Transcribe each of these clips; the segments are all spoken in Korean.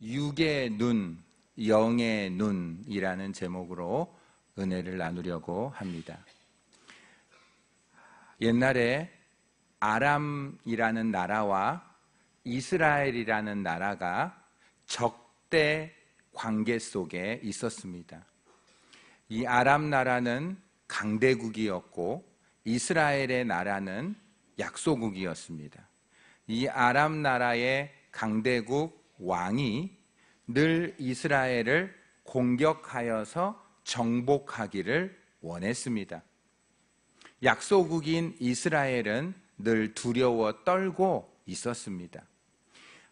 육의 눈, 영의 눈이라는 제목으로 은혜를 나누려고 합니다. 옛날에 아람이라는 나라와 이스라엘이라는 나라가 적대 관계 속에 있었습니다. 이 아람 나라는 강대국이었고 이스라엘의 나라는 약소국이었습니다. 이 아람 나라의 강대국 왕이 늘 이스라엘을 공격하여서 정복하기를 원했습니다. 약소국인 이스라엘은 늘 두려워 떨고 있었습니다.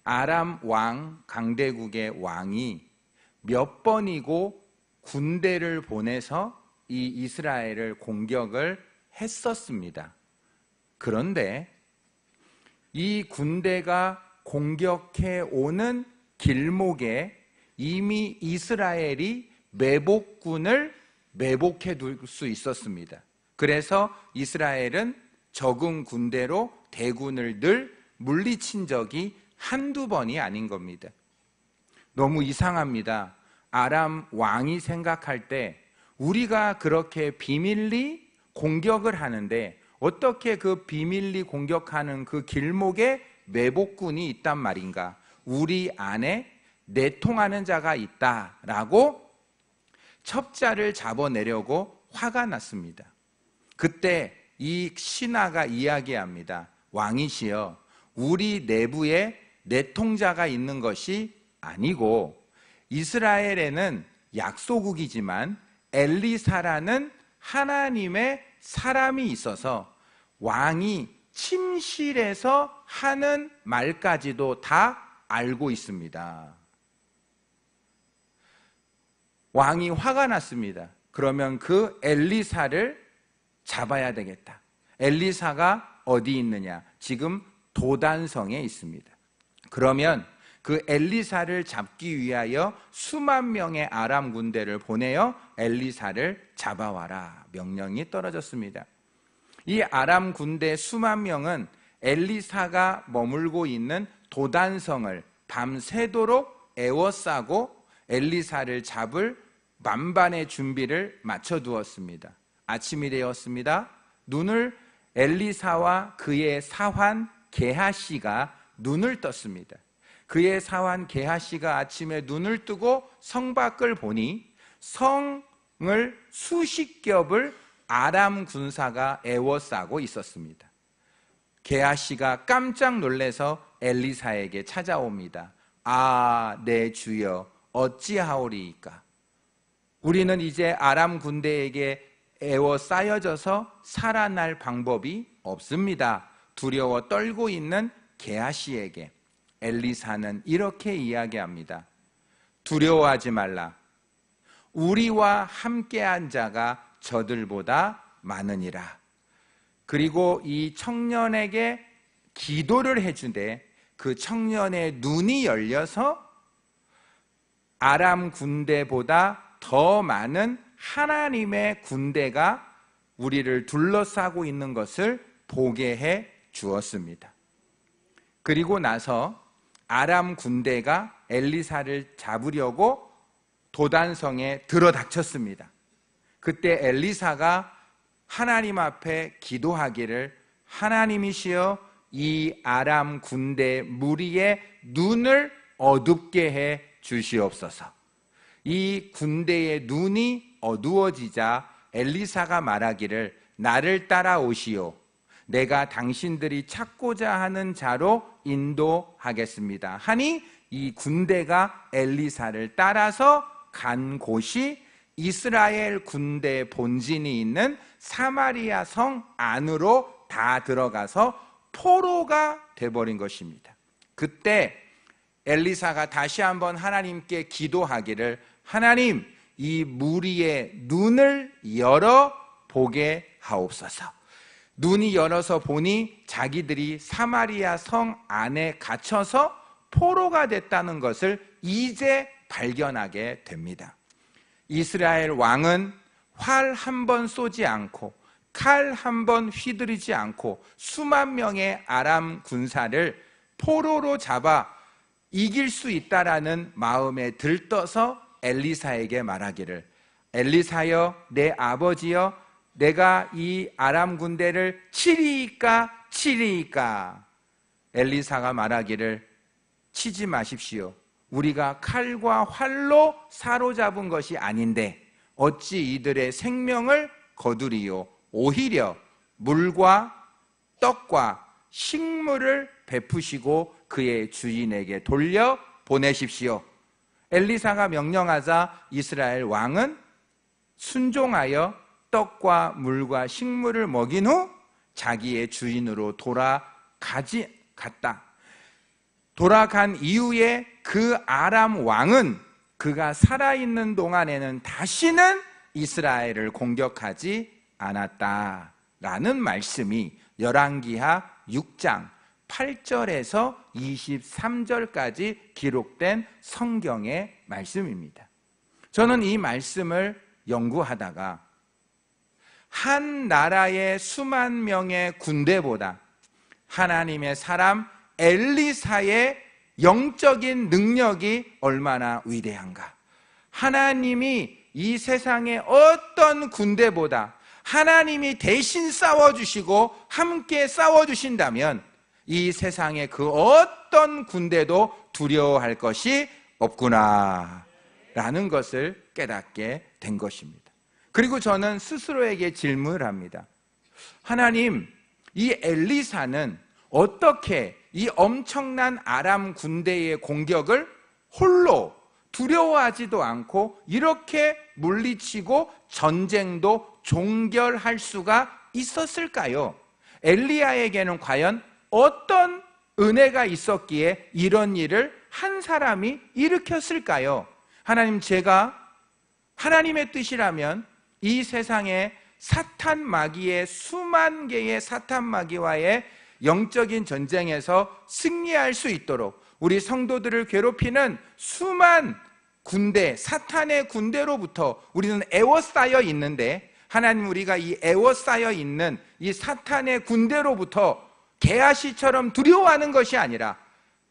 아람 왕, 강대국의 왕이 몇 번이고 군대를 보내서 이 이스라엘을 공격을 했었습니다. 그런데 이 군대가 공격해 오는 길목에 이미 이스라엘이 매복군을 매복해 둘 수 있었습니다. 그래서 이스라엘은 적은 군대로 대군을 늘 물리친 적이 한두 번이 아닌 겁니다. 너무 이상합니다. 아람 왕이 생각할 때 우리가 그렇게 비밀리 공격을 하는데 어떻게 그 비밀리 공격하는 그 길목에 매복군이 있단 말인가? 우리 안에 내통하는 자가 있다라고 첩자를 잡아내려고 화가 났습니다. 그때 이 신하가 이야기합니다. 왕이시여, 우리 내부에 내통자가 있는 것이 아니고 이스라엘에는 약소국이지만 엘리사라는 하나님의 사람이 있어서 왕이 침실에서 하는 말까지도 다 알고 있습니다. 왕이 화가 났습니다. 그러면 그 엘리사를 잡아야 되겠다. 엘리사가 어디 있느냐? 지금 도단성에 있습니다. 그러면 그 엘리사를 잡기 위하여 수만 명의 아람 군대를 보내어 엘리사를 잡아와라 명령이 떨어졌습니다. 이 아람 군대 수만 명은 엘리사가 머물고 있는 도단성을 밤새도록 에워싸고 엘리사를 잡을 만반의 준비를 맞춰두었습니다. 아침이 되었습니다. 눈을 엘리사와 그의 사환 게하시가 눈을 떴습니다. 그의 사환 게하시가 아침에 눈을 뜨고 성 밖을 보니 성을 수십 겹을 아람 군사가 에워싸고 있었습니다. 게하시가 깜짝 놀라서 엘리사에게 찾아옵니다. 아, 내 주여, 어찌하오리이까? 우리는 이제 아람 군대에게 에워싸여져서 살아날 방법이 없습니다. 두려워 떨고 있는 게하시에게 엘리사는 이렇게 이야기합니다. 두려워하지 말라. 우리와 함께한 자가 저들보다 많으니라. 그리고 이 청년에게 기도를 해주되 그 청년의 눈이 열려서 아람 군대보다 더 많은 하나님의 군대가 우리를 둘러싸고 있는 것을 보게 해 주었습니다. 그리고 나서 아람 군대가 엘리사를 잡으려고 도단성에 들어닥쳤습니다. 그때 엘리사가 하나님 앞에 기도하기를 하나님이시여 이 아람 군대 무리의 눈을 어둡게 해 주시옵소서. 이 군대의 눈이 어두워지자 엘리사가 말하기를 나를 따라오시오. 내가 당신들이 찾고자 하는 자로 인도하겠습니다. 하니 이 군대가 엘리사를 따라서 간 곳이 이스라엘 군대 본진이 있는 사마리아 성 안으로 다 들어가서 포로가 돼버린 것입니다. 그때 엘리사가 다시 한번 하나님께 기도하기를 하나님, 이 무리의 눈을 열어 보게 하옵소서. 눈이 열어서 보니 자기들이 사마리아 성 안에 갇혀서 포로가 됐다는 것을 이제 발견하게 됩니다. 이스라엘 왕은 활 한 번 쏘지 않고 칼 한 번 휘두르지 않고 수만 명의 아람 군사를 포로로 잡아 이길 수 있다라는 마음에 들떠서 엘리사에게 말하기를, 엘리사여, 내 아버지여, 내가 이 아람 군대를 치리이까 치리이까. 엘리사가 말하기를, 치지 마십시오. 우리가 칼과 활로 사로잡은 것이 아닌데 어찌 이들의 생명을 거두리요. 오히려 물과 떡과 식물을 베푸시고 그의 주인에게 돌려 보내십시오. 엘리사가 명령하자 이스라엘 왕은 순종하여 떡과 물과 식물을 먹인 후 자기의 주인으로 갔다. 돌아간 이후에 그 아람 왕은 그가 살아있는 동안에는 다시는 이스라엘을 공격하지 않았다라는 말씀이 열왕기하 6장 8절에서 23절까지 기록된 성경의 말씀입니다. 저는 이 말씀을 연구하다가 한 나라의 수만 명의 군대보다 하나님의 사람 엘리사의 영적인 능력이 얼마나 위대한가. 하나님이 이 세상의 어떤 군대보다 하나님이 대신 싸워주시고 함께 싸워주신다면 이 세상의 그 어떤 군대도 두려워할 것이 없구나 라는 것을 깨닫게 된 것입니다. 그리고 저는 스스로에게 질문을 합니다. 하나님, 이 엘리사는 어떻게 이 엄청난 아람 군대의 공격을 홀로 두려워하지도 않고 이렇게 물리치고 전쟁도 종결할 수가 있었을까요? 엘리야에게는 과연 어떤 은혜가 있었기에 이런 일을 한 사람이 일으켰을까요? 하나님, 제가 하나님의 뜻이라면 이 세상에 사탄 마귀의 수만 개의 사탄 마귀와의 영적인 전쟁에서 승리할 수 있도록 우리 성도들을 괴롭히는 수만 군대, 사탄의 군대로부터 우리는 애워싸여 있는데, 하나님, 우리가 이 애워싸여 있는 이 사탄의 군대로부터 게하시처럼 두려워하는 것이 아니라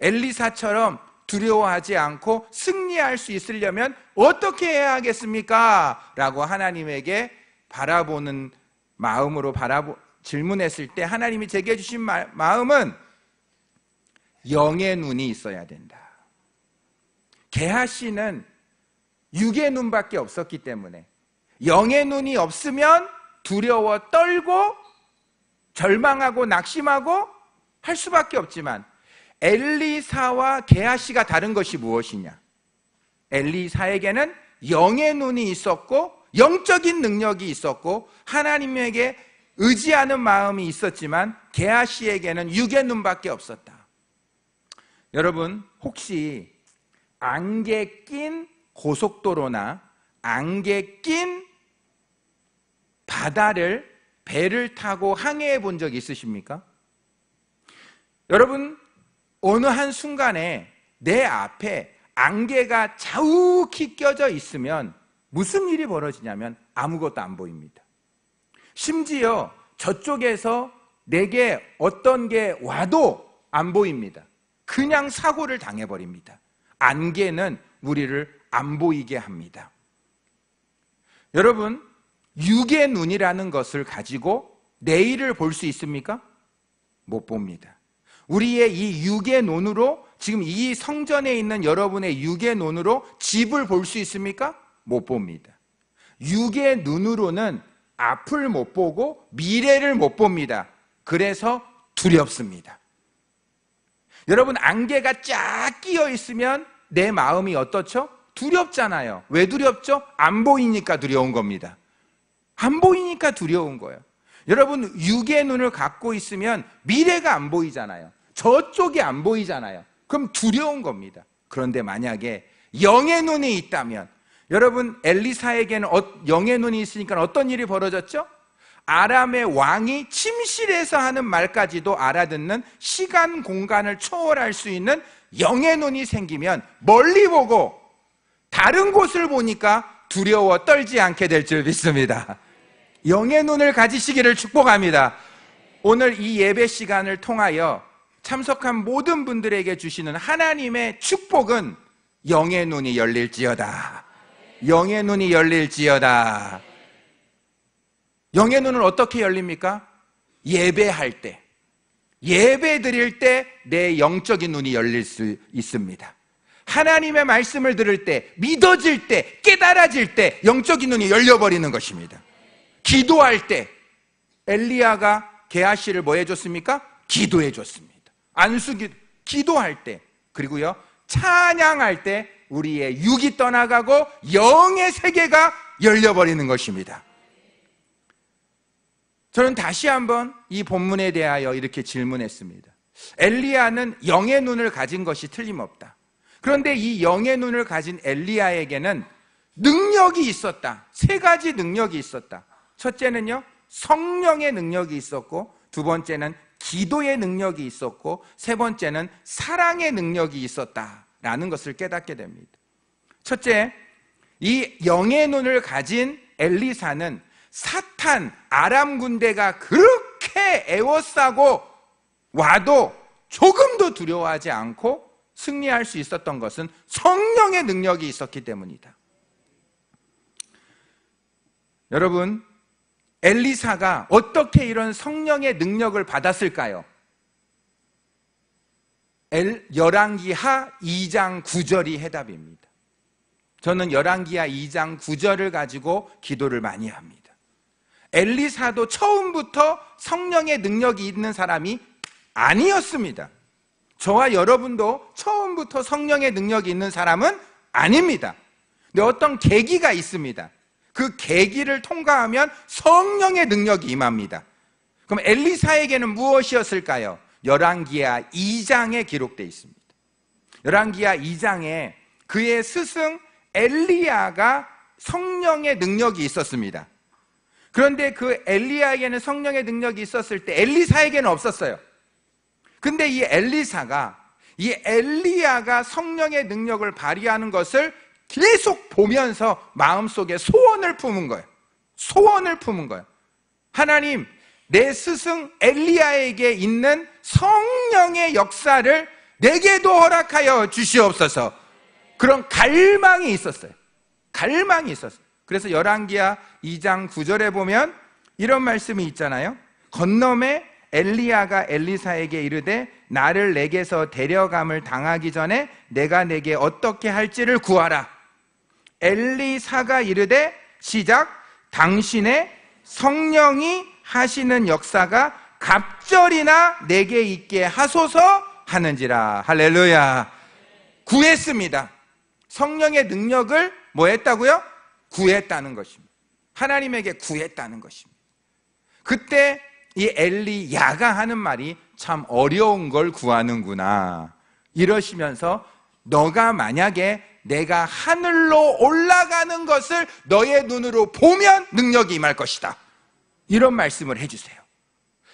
엘리사처럼 두려워하지 않고 승리할 수 있으려면 어떻게 해야 하겠습니까? 라고 하나님에게 바라보는 마음으로 질문했을 때 하나님이 제게 주신 마음은 영의 눈이 있어야 된다. 게하시는 육의 눈밖에 없었기 때문에 영의 눈이 없으면 두려워 떨고 절망하고 낙심하고 할 수밖에 없지만, 엘리사와 게하시가 다른 것이 무엇이냐? 엘리사에게는 영의 눈이 있었고 영적인 능력이 있었고 하나님에게 의지하는 마음이 있었지만 게하시에게는 육의 눈밖에 없었다. 여러분, 혹시 안개 낀 고속도로나 안개 낀 바다를 배를 타고 항해해 본 적 있으십니까? 여러분, 어느 한순간에 내 앞에 안개가 자욱히 껴져 있으면 무슨 일이 벌어지냐면 아무것도 안 보입니다. 심지어 저쪽에서 내게 어떤 게 와도 안 보입니다. 그냥 사고를 당해버립니다. 안개는 우리를 안 보이게 합니다. 여러분, 육의 눈이라는 것을 가지고 내일을 볼 수 있습니까? 못 봅니다. 우리의 이 육의 눈으로, 지금 이 성전에 있는 여러분의 육의 눈으로 집을 볼 수 있습니까? 못 봅니다. 육의 눈으로는 앞을 못 보고 미래를 못 봅니다. 그래서 두렵습니다. 여러분, 안개가 쫙 끼어 있으면 내 마음이 어떻죠? 두렵잖아요. 왜 두렵죠? 안 보이니까 두려운 겁니다. 안 보이니까 두려운 거예요. 여러분, 육의 눈을 갖고 있으면 미래가 안 보이잖아요. 저쪽이 안 보이잖아요. 그럼 두려운 겁니다. 그런데 만약에 영의 눈이 있다면, 여러분, 엘리사에게는 영의 눈이 있으니까 어떤 일이 벌어졌죠? 아람의 왕이 침실에서 하는 말까지도 알아듣는 시간 공간을 초월할 수 있는 영의 눈이 생기면 멀리 보고 다른 곳을 보니까 두려워 떨지 않게 될 줄 믿습니다. 영의 눈을 가지시기를 축복합니다. 오늘 이 예배 시간을 통하여 참석한 모든 분들에게 주시는 하나님의 축복은 영의 눈이 열릴지어다. 영의 눈이 열릴지어다. 영의 눈은 어떻게 열립니까? 예배할 때, 예배 드릴 때 내 영적인 눈이 열릴 수 있습니다. 하나님의 말씀을 들을 때, 믿어질 때, 깨달아질 때 영적인 눈이 열려버리는 것입니다. 기도할 때 엘리야가 게하시를 뭐 해줬습니까? 기도해 줬습니다. 안수기, 기도할 때, 그리고요 찬양할 때 우리의 육이 떠나가고 영의 세계가 열려버리는 것입니다. 저는 다시 한번 이 본문에 대하여 이렇게 질문했습니다. 엘리야는 영의 눈을 가진 것이 틀림없다. 그런데 이 영의 눈을 가진 엘리야에게는 능력이 있었다. 세 가지 능력이 있었다. 첫째는요, 성령의 능력이 있었고, 두 번째는 기도의 능력이 있었고, 세 번째는 사랑의 능력이 있었다라는 것을 깨닫게 됩니다. 첫째, 이 영의 눈을 가진 엘리사는 사탄, 아람 군대가 그렇게 애워싸고 와도 조금도 두려워하지 않고 승리할 수 있었던 것은 성령의 능력이 있었기 때문이다. 여러분, 엘리사가 어떻게 이런 성령의 능력을 받았을까요? 열왕기하 2장 9절이 해답입니다. 저는 열왕기하 2장 9절을 가지고 기도를 많이 합니다. 엘리사도 처음부터 성령의 능력이 있는 사람이 아니었습니다. 저와 여러분도 처음부터 성령의 능력이 있는 사람은 아닙니다. 근데 어떤 계기가 있습니다. 그 계기를 통과하면 성령의 능력이 임합니다. 그럼 엘리사에게는 무엇이었을까요? 열왕기하 2장에 기록되어 있습니다. 열왕기하 2장에 그의 스승 엘리야가 성령의 능력이 있었습니다. 그런데 그 엘리야에게는 성령의 능력이 있었을 때 엘리사에게는 없었어요. 근데 이 엘리야가 성령의 능력을 발휘하는 것을 계속 보면서 마음속에 소원을 품은 거예요. 소원을 품은 거예요. 하나님, 내 스승 엘리야에게 있는 성령의 역사를 내게도 허락하여 주시옵소서. 그런 갈망이 있었어요. 갈망이 있었어요. 그래서 열왕기하 2장 9절에 보면 이런 말씀이 있잖아요. 건너매 엘리야가 엘리사에게 이르되 나를 내게서 데려감을 당하기 전에 내가 내게 어떻게 할지를 구하라. 엘리사가 이르되 시작, 당신의 성령이 하시는 역사가 갑절이나 내게 있게 하소서 하는지라. 할렐루야. 구했습니다. 성령의 능력을 뭐 했다고요? 구했다는 것입니다. 하나님에게 구했다는 것입니다. 그때 이 엘리야가 하는 말이 참 어려운 걸 구하는구나 이러시면서 너가 만약에 내가 하늘로 올라가는 것을 너의 눈으로 보면 능력이 임할 것이다, 이런 말씀을 해주세요.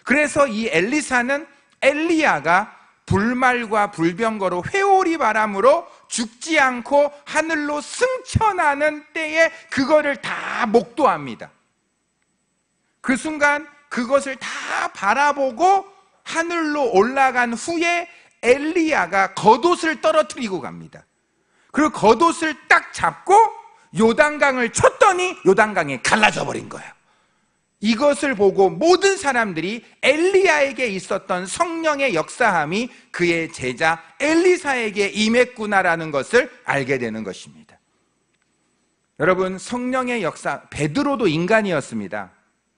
그래서 이 엘리사는 엘리야가 불말과 불병거로 회오리 바람으로 죽지 않고 하늘로 승천하는 때에 그거를 다 목도합니다. 그 순간 그것을 다 바라보고 하늘로 올라간 후에 엘리야가 겉옷을 떨어뜨리고 갑니다. 그리고 겉옷을 딱 잡고 요단강을 쳤더니 요단강이 갈라져 버린 거예요. 이것을 보고 모든 사람들이 엘리야에게 있었던 성령의 역사함이 그의 제자 엘리사에게 임했구나라는 것을 알게 되는 것입니다. 여러분, 성령의 역사, 베드로도 인간이었습니다.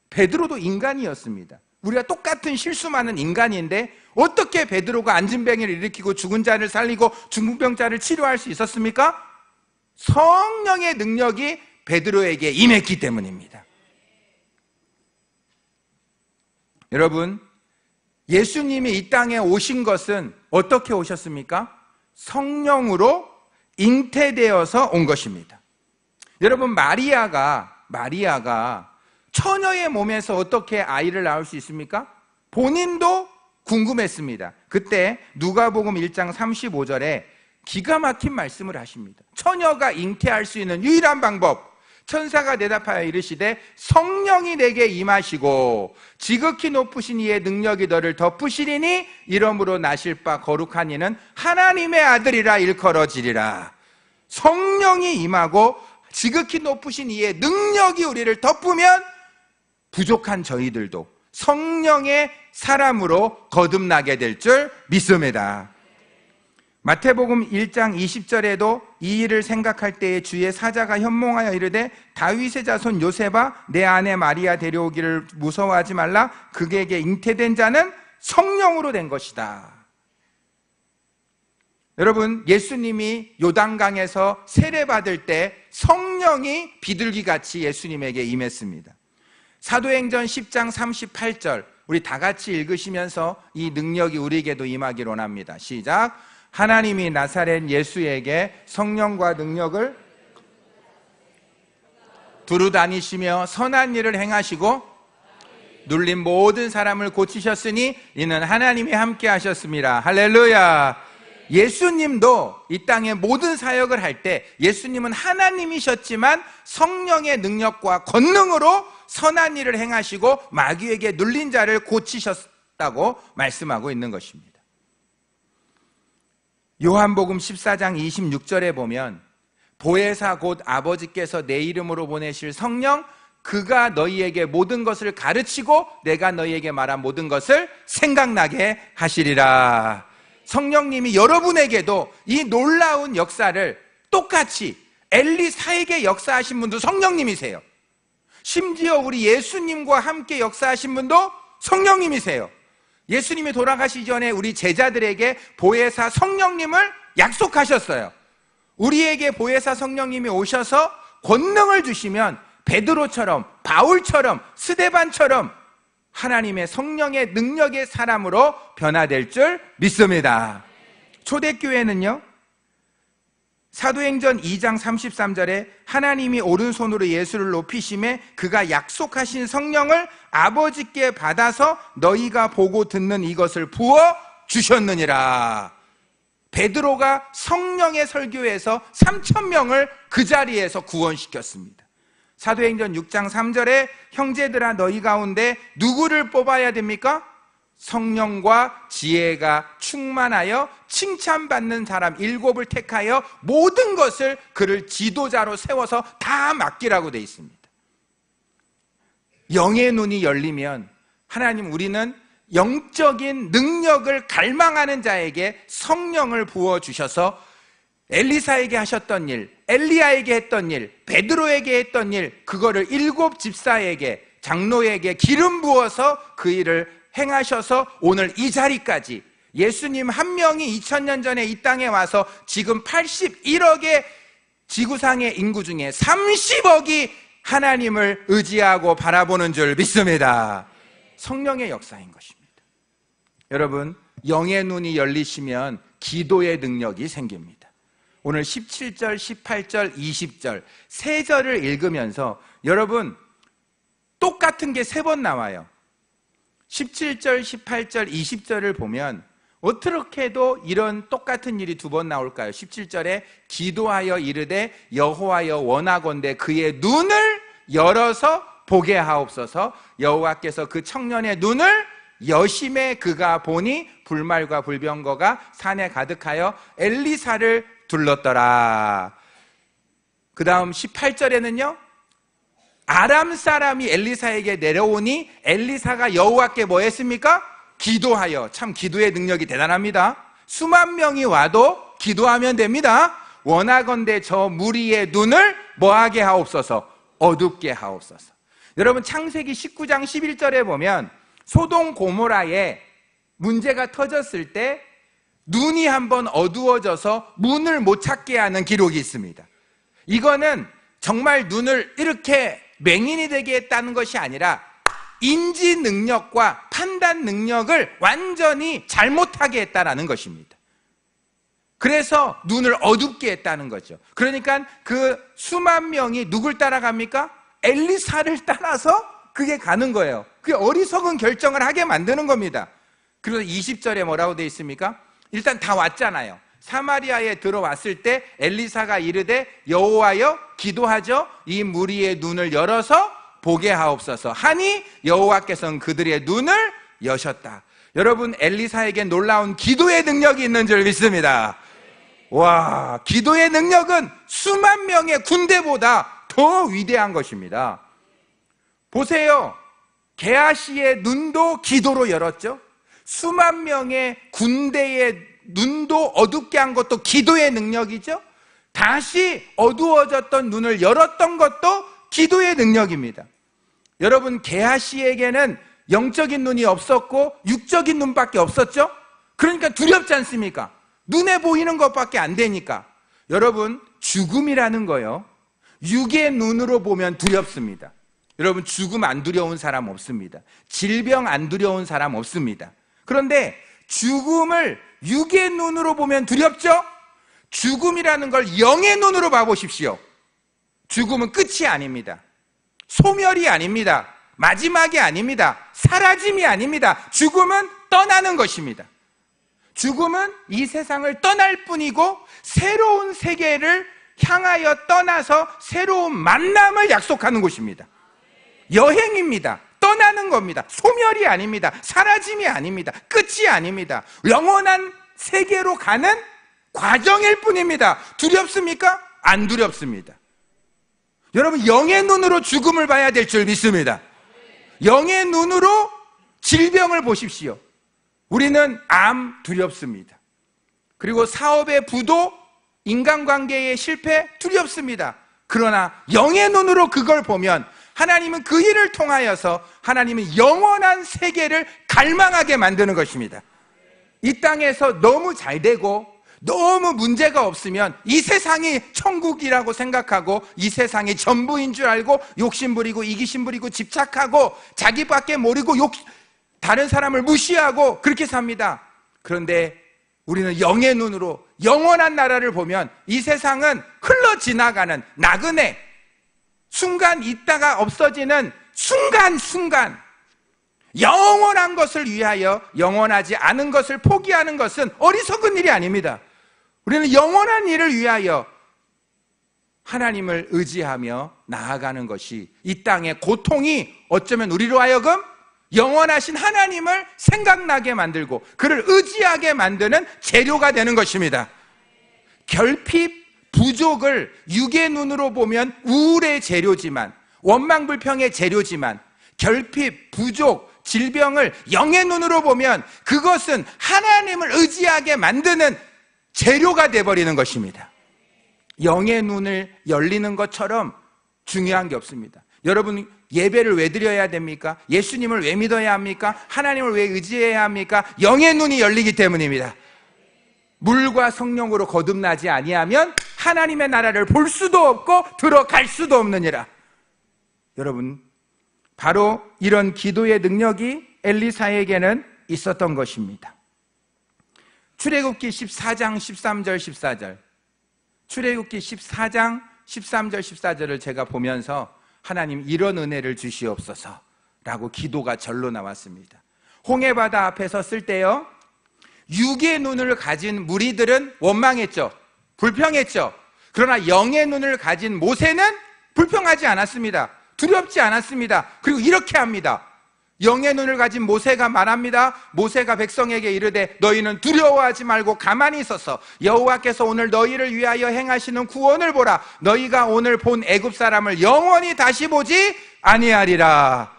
베드로도 인간이었습니다. 우리가 똑같은 실수많은 인간인데 어떻게 베드로가 안진뱅이를 일으키고 죽은 자를 살리고 중풍병자를 치료할 수 있었습니까? 성령의 능력이 베드로에게 임했기 때문입니다. 여러분, 예수님이 이 땅에 오신 것은 어떻게 오셨습니까? 성령으로 잉태되어서 온 것입니다. 여러분, 마리아가 처녀의 몸에서 어떻게 아이를 낳을 수 있습니까? 본인도 궁금했습니다. 그때 누가복음 1장 35절에 기가 막힌 말씀을 하십니다. 처녀가 잉태할 수 있는 유일한 방법, 천사가 대답하여 이르시되 성령이 내게 임하시고 지극히 높으신 이의 능력이 너를 덮으시리니 이러므로 나실 바 거룩한 이는 하나님의 아들이라 일컬어지리라. 성령이 임하고 지극히 높으신 이의 능력이 우리를 덮으면 부족한 저희들도 성령의 사람으로 거듭나게 될 줄 믿습니다. 마태복음 1장 20절에도 이 일을 생각할 때에 주의 사자가 현몽하여 이르되 다윗의 자손 요셉아 내 아내 마리아 데려오기를 무서워하지 말라. 그에게 잉태된 자는 성령으로 된 것이다. 여러분, 예수님이 요단강에서 세례받을 때 성령이 비둘기같이 예수님에게 임했습니다. 사도행전 10장 38절 우리 다 같이 읽으시면서 이 능력이 우리에게도 임하기를 원합니다. 시작. 하나님이 나사렛 예수에게 성령과 능력을 두루 다니시며 선한 일을 행하시고 눌린 모든 사람을 고치셨으니 이는 하나님이 함께 하셨습니다. 할렐루야. 예수님도 이 땅의 모든 사역을 할 때 예수님은 하나님이셨지만 성령의 능력과 권능으로 선한 일을 행하시고 마귀에게 눌린 자를 고치셨다고 말씀하고 있는 것입니다. 요한복음 14장 26절에 보면 보혜사 곧 아버지께서 내 이름으로 보내실 성령 그가 너희에게 모든 것을 가르치고 내가 너희에게 말한 모든 것을 생각나게 하시리라. 성령님이 여러분에게도 이 놀라운 역사를 똑같이 엘리사에게 역사하신 분도 성령님이세요. 심지어 우리 예수님과 함께 역사하신 분도 성령님이세요. 예수님이 돌아가시기 전에 우리 제자들에게 보혜사 성령님을 약속하셨어요. 우리에게 보혜사 성령님이 오셔서 권능을 주시면 베드로처럼 바울처럼 스데반처럼 하나님의 성령의 능력의 사람으로 변화될 줄 믿습니다. 초대교회는요, 사도행전 2장 33절에 하나님이 오른손으로 예수를 높이심에 그가 약속하신 성령을 아버지께 받아서 너희가 보고 듣는 이것을 부어 주셨느니라. 베드로가 성령의 설교에서 3,000명을 그 자리에서 구원시켰습니다. 사도행전 6장 3절에 형제들아 너희 가운데 누구를 뽑아야 됩니까? 성령과 지혜가 충만하여 칭찬받는 사람 7을 택하여 모든 것을 그를 지도자로 세워서 다 맡기라고 되어 있습니다. 영의 눈이 열리면 하나님 우리는 영적인 능력을 갈망하는 자에게 성령을 부어주셔서 엘리사에게 하셨던 일, 엘리야에게 했던 일, 베드로에게 했던 일, 그거를 7 집사에게, 장로에게 기름 부어서 그 일을 행하셔서 오늘 이 자리까지 예수님 한 명이 2000년 전에 이 땅에 와서 지금 81억의 지구상의 인구 중에 30억이 하나님을 의지하고 바라보는 줄 믿습니다. 성령의 역사인 것입니다. 여러분, 영의 눈이 열리시면 기도의 능력이 생깁니다. 오늘 17절, 18절, 20절 세 절을 읽으면서 여러분 똑같은 게 3번 나와요. 17절, 18절, 20절을 보면 어떻게 해도 이런 똑같은 일이 2번 나올까요? 17절에 기도하여 이르되 여호와여 원하건대 그의 눈을 열어서 보게 하옵소서. 여호와께서 그 청년의 눈을 여심에 그가 보니 불말과 불병거가 산에 가득하여 엘리사를 둘렀더라. 그 다음 18절에는요 아람 사람이 엘리사에게 내려오니 엘리사가 여호와께 뭐 했습니까? 기도하여. 참 기도의 능력이 대단합니다. 수만 명이 와도 기도하면 됩니다. 원하건대 저 무리의 눈을 뭐하게 하옵소서? 어둡게 하옵소서. 여러분 창세기 19장 11절에 보면 소돔 고모라에 문제가 터졌을 때 눈이 한번 어두워져서 문을 못 찾게 하는 기록이 있습니다. 이거는 정말 눈을 이렇게 맹인이 되게 했다는 것이 아니라 인지 능력과 판단 능력을 완전히 잘못하게 했다는 것입니다. 그래서 눈을 어둡게 했다는 거죠. 그러니까 그 수만 명이 누굴 따라갑니까? 엘리사를 따라서 그게 가는 거예요. 그게 어리석은 결정을 하게 만드는 겁니다. 그래서 20절에 뭐라고 되어 있습니까? 일단 다 왔잖아요. 사마리아에 들어왔을 때 엘리사가 이르되 여호와여 기도하죠. 이 무리의 눈을 열어서 보게 하옵소서 하니 여호와께서는 그들의 눈을 여셨다. 여러분, 엘리사에게 놀라운 기도의 능력이 있는 줄 믿습니다. 와, 기도의 능력은 수만 명의 군대보다 더 위대한 것입니다. 보세요. 게하시의 눈도 기도로 열었죠. 수만 명의 군대의 눈도 어둡게 한 것도 기도의 능력이죠. 다시 어두워졌던 눈을 열었던 것도 기도의 능력입니다. 여러분, 게하시에게는 영적인 눈이 없었고 육적인 눈밖에 없었죠. 그러니까 두렵지 않습니까? 눈에 보이는 것밖에 안 되니까. 여러분, 죽음이라는 거요, 육의 눈으로 보면 두렵습니다. 여러분, 죽음 안 두려운 사람 없습니다. 질병 안 두려운 사람 없습니다. 그런데 죽음을 육의 눈으로 보면 두렵죠? 죽음이라는 걸 영의 눈으로 봐보십시오. 죽음은 끝이 아닙니다. 소멸이 아닙니다. 마지막이 아닙니다. 사라짐이 아닙니다. 죽음은 떠나는 것입니다. 죽음은 이 세상을 떠날 뿐이고 새로운 세계를 향하여 떠나서 새로운 만남을 약속하는 곳입니다. 여행입니다. 떠나는 겁니다. 소멸이 아닙니다. 사라짐이 아닙니다. 끝이 아닙니다. 영원한 세계로 가는 과정일 뿐입니다. 두렵습니까? 안 두렵습니다. 여러분, 영의 눈으로 죽음을 봐야 될 줄 믿습니다. 영의 눈으로 질병을 보십시오. 우리는 암 두렵습니다. 그리고 사업의 부도, 인간관계의 실패 두렵습니다. 그러나 영의 눈으로 그걸 보면 하나님은 그 일을 통하여서 하나님은 영원한 세계를 갈망하게 만드는 것입니다. 이 땅에서 너무 잘 되고 너무 문제가 없으면 이 세상이 천국이라고 생각하고 이 세상이 전부인 줄 알고 욕심 부리고 이기심 부리고 집착하고 자기밖에 모르고 다른 사람을 무시하고 그렇게 삽니다. 그런데 우리는 영의 눈으로 영원한 나라를 보면 이 세상은 흘러 지나가는 나그네, 순간 있다가 없어지는 순간순간, 영원한 것을 위하여 영원하지 않은 것을 포기하는 것은 어리석은 일이 아닙니다. 우리는 영원한 일을 위하여 하나님을 의지하며 나아가는 것이 이 땅의 고통이 어쩌면 우리로 하여금 영원하신 하나님을 생각나게 만들고 그를 의지하게 만드는 재료가 되는 것입니다. 결핍, 부족을 육의 눈으로 보면 우울의 재료지만, 원망불평의 재료지만, 결핍, 부족, 질병을 영의 눈으로 보면 그것은 하나님을 의지하게 만드는 재료가 되어버리는 것입니다. 영의 눈을 열리는 것처럼 중요한 게 없습니다. 여러분, 예배를 왜 드려야 됩니까? 예수님을 왜 믿어야 합니까? 하나님을 왜 의지해야 합니까? 영의 눈이 열리기 때문입니다. 물과 성령으로 거듭나지 아니하면 하나님의 나라를 볼 수도 없고 들어갈 수도 없느니라. 여러분, 바로 이런 기도의 능력이 엘리사에게는 있었던 것입니다. 출애굽기 14장 13절 14절, 출애굽기 14장 13절 14절을 제가 보면서 하나님, 이런 은혜를 주시옵소서 라고 기도가 절로 나왔습니다. 홍해바다 앞에 섰을 때요, 육의 눈을 가진 무리들은 원망했죠. 불평했죠. 그러나 영의 눈을 가진 모세는 불평하지 않았습니다. 두렵지 않았습니다. 그리고 이렇게 합니다. 영의 눈을 가진 모세가 말합니다. 모세가 백성에게 이르되 너희는 두려워하지 말고 가만히 있어서 여호와께서 오늘 너희를 위하여 행하시는 구원을 보라. 너희가 오늘 본 애굽 사람을 영원히 다시 보지 아니하리라.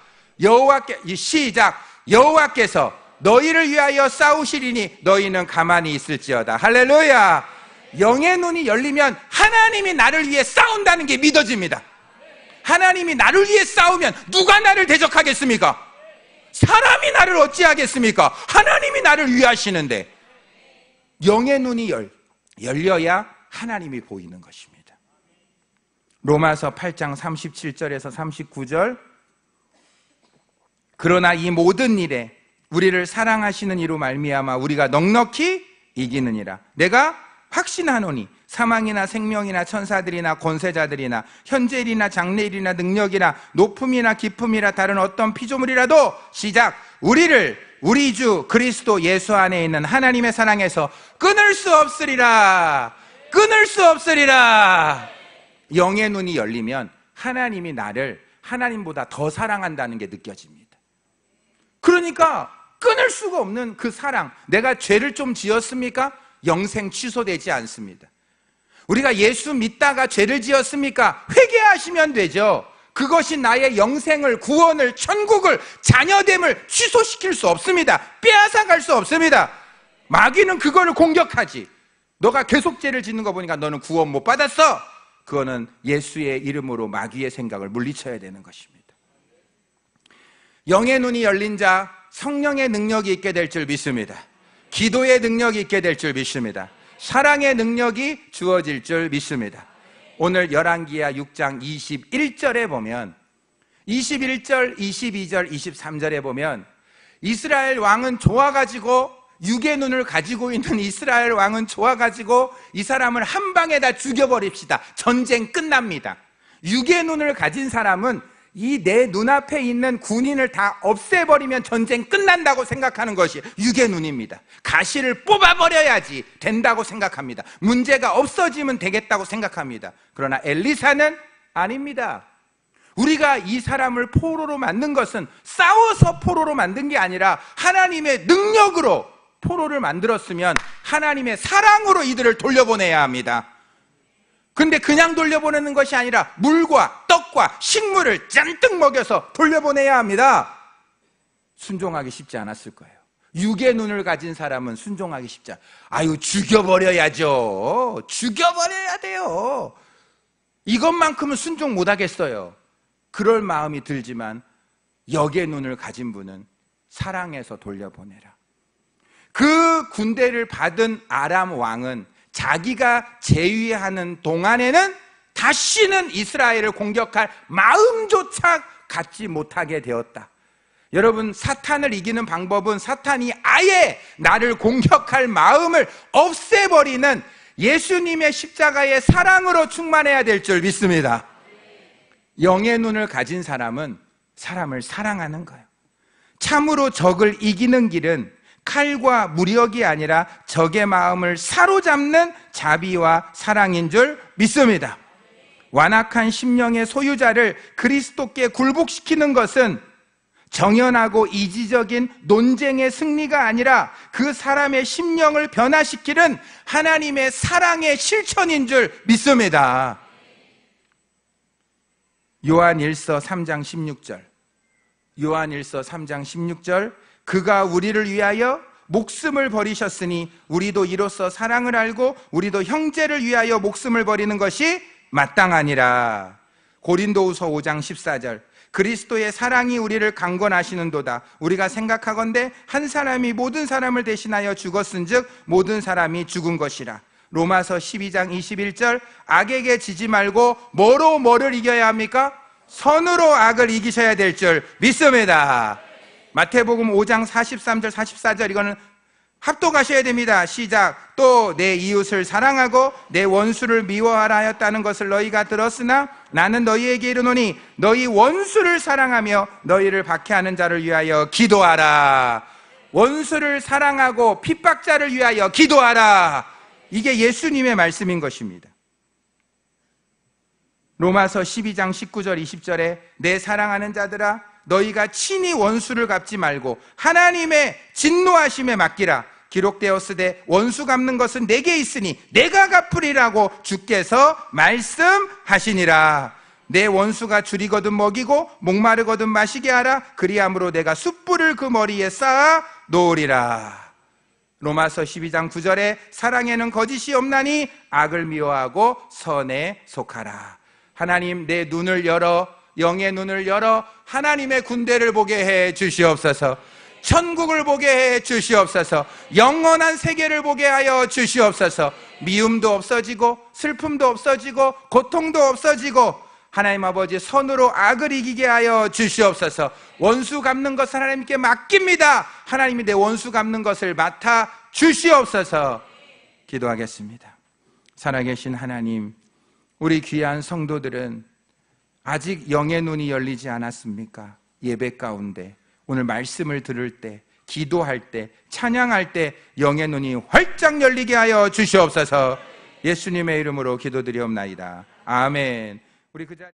시작. 여호와께서 너희를 위하여 싸우시리니 너희는 가만히 있을지어다. 할렐루야. 영의 눈이 열리면 하나님이 나를 위해 싸운다는 게 믿어집니다. 하나님이 나를 위해 싸우면 누가 나를 대적하겠습니까? 사람이 나를 어찌하겠습니까? 하나님이 나를 위하시는데. 영의 눈이 열려야 하나님이 보이는 것입니다. 로마서 8장 37절에서 39절, 그러나 이 모든 일에 우리를 사랑하시는 이로 말미암아 우리가 넉넉히 이기느니라. 내가 확신하노니 사망이나 생명이나 천사들이나 권세자들이나 현재일이나 장래일이나 능력이나 높음이나 깊음이나 다른 어떤 피조물이라도 시작 우리를 우리 주 그리스도 예수 안에 있는 하나님의 사랑에서 끊을 수 없으리라. 끊을 수 없으리라. 영의 눈이 열리면 하나님이 나를 하나님보다 더 사랑한다는 게 느껴집니다. 그러니까 끊을 수가 없는 그 사랑. 내가 죄를 좀 지었습니까? 영생 취소되지 않습니다. 우리가 예수 믿다가 죄를 지었습니까? 회개하시면 되죠. 그것이 나의 영생을, 구원을, 천국을, 자녀됨을 취소시킬 수 없습니다. 빼앗아갈 수 없습니다. 마귀는 그거를 공격하지. 너가 계속 죄를 짓는 거 보니까 너는 구원 못 받았어. 그거는 예수의 이름으로 마귀의 생각을 물리쳐야 되는 것입니다. 영의 눈이 열린 자, 성령의 능력이 있게 될 줄 믿습니다. 기도의 능력이 있게 될 줄 믿습니다. 사랑의 능력이 주어질 줄 믿습니다. 오늘 열왕기하 6장 21절에 보면 21절, 22절, 23절에 보면 이스라엘 왕은 좋아가지고 육의 눈을 가지고 있는 이스라엘 왕은 좋아가지고 이 사람을 한 방에 다 죽여버립시다. 전쟁 끝납니다. 육의 눈을 가진 사람은 이 내 눈앞에 있는 군인을 다 없애버리면 전쟁 끝난다고 생각하는 것이 육의 눈입니다. 가시를 뽑아버려야지 된다고 생각합니다. 문제가 없어지면 되겠다고 생각합니다. 그러나 엘리사는 아닙니다. 우리가 이 사람을 포로로 만든 것은 싸워서 포로로 만든 게 아니라 하나님의 능력으로 포로를 만들었으면 하나님의 사랑으로 이들을 돌려보내야 합니다. 근데 그냥 돌려보내는 것이 아니라 물과 떡과 식물을 잔뜩 먹여서 돌려보내야 합니다. 순종하기 쉽지 않았을 거예요. 육의 눈을 가진 사람은 순종하기 쉽지 않아요. 아유, 죽여버려야죠. 죽여버려야 돼요. 이것만큼은 순종 못하겠어요. 그럴 마음이 들지만 영의 눈을 가진 분은 사랑해서 돌려보내라. 그 군대를 받은 아람 왕은 자기가 제위하는 동안에는 다시는 이스라엘을 공격할 마음조차 갖지 못하게 되었다. 여러분, 사탄을 이기는 방법은 사탄이 아예 나를 공격할 마음을 없애버리는 예수님의 십자가의 사랑으로 충만해야 될 줄 믿습니다. 영의 눈을 가진 사람은 사람을 사랑하는 거예요. 참으로 적을 이기는 길은 칼과 무력이 아니라 적의 마음을 사로잡는 자비와 사랑인 줄 믿습니다. 완악한 심령의 소유자를 그리스도께 굴복시키는 것은 정연하고 이지적인 논쟁의 승리가 아니라 그 사람의 심령을 변화시키는 하나님의 사랑의 실천인 줄 믿습니다. 요한일서 3장 16절, 요한일서 3장 16절, 그가 우리를 위하여 목숨을 버리셨으니 우리도 이로써 사랑을 알고 우리도 형제를 위하여 목숨을 버리는 것이 마땅하니라. 고린도후서 5장 14절, 그리스도의 사랑이 우리를 강권하시는도다. 우리가 생각하건대 한 사람이 모든 사람을 대신하여 죽었은즉 모든 사람이 죽은 것이라. 로마서 12장 21절, 악에게 지지 말고 뭐를 이겨야 합니까? 선으로 악을 이기셔야 될 줄 믿습니다. 마태복음 5장 43절 44절, 이거는 합독하셔야 됩니다. 시작. 또 내 이웃을 사랑하고 내 원수를 미워하라 하였다는 것을 너희가 들었으나 나는 너희에게 이르노니 너희 원수를 사랑하며 너희를 박해하는 자를 위하여 기도하라. 원수를 사랑하고 핍박자를 위하여 기도하라. 이게 예수님의 말씀인 것입니다. 로마서 12장 19절 20절에 내 사랑하는 자들아 너희가 친히 원수를 갚지 말고 하나님의 진노하심에 맡기라. 기록되었으되 원수 갚는 것은 내게 있으니 내가 갚으리라고 주께서 말씀하시니라. 내 원수가 줄이거든 먹이고 목마르거든 마시게 하라. 그리함으로 내가 숯불을 그 머리에 쌓아 놓으리라. 로마서 12장 9절에 사랑에는 거짓이 없나니 악을 미워하고 선에 속하라. 하나님, 내 눈을 열어, 영의 눈을 열어 하나님의 군대를 보게 해 주시옵소서. 천국을 보게 해 주시옵소서. 영원한 세계를 보게 하여 주시옵소서. 미움도 없어지고 슬픔도 없어지고 고통도 없어지고 하나님 아버지 선으로 악을 이기게 하여 주시옵소서. 원수 갚는 것을 하나님께 맡깁니다. 하나님이 내 원수 갚는 것을 맡아 주시옵소서. 기도하겠습니다. 살아계신 하나님, 우리 귀한 성도들은 아직 영의 눈이 열리지 않았습니까? 예배 가운데 오늘 말씀을 들을 때 기도할 때, 찬양할 때 영의 눈이 활짝 열리게 하여 주시옵소서. 예수님의 이름으로 기도드리옵나이다. 아멘. 우리 그 자리